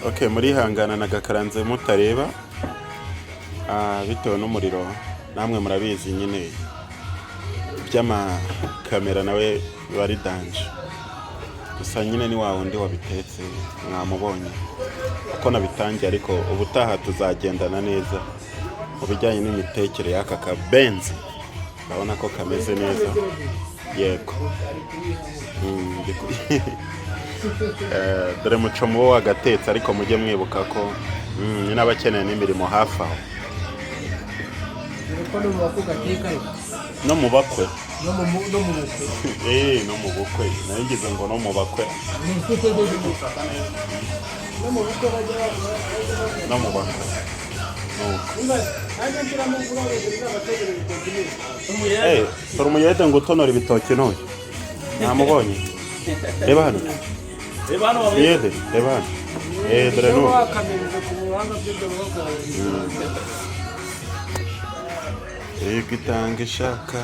Okay, muri hangana nagakaranze mutareba bitewe n'umuriro namwe murabizi nyine by'amakamera nawe bari danje gusa nyine ni wa wundi wabitetse mwamubonye uko nabitangiye ariko ubutaha tuzagendana neza mu bijyanye n'imitekere y'aka kabenzi urabona ko kameze neza yego dore muco mubo wagatetse ariko mujye mwibuka ko nyine abakeneye n'imirimo hafi aho no mu bakwe no mu bukwe nayo ngize ngo no mu bakwe no mu bakwe dore umuyede ngo utonora ibitoki none ntamubonye reba hano umuyede reba hano dore n'ubu itanga ishaka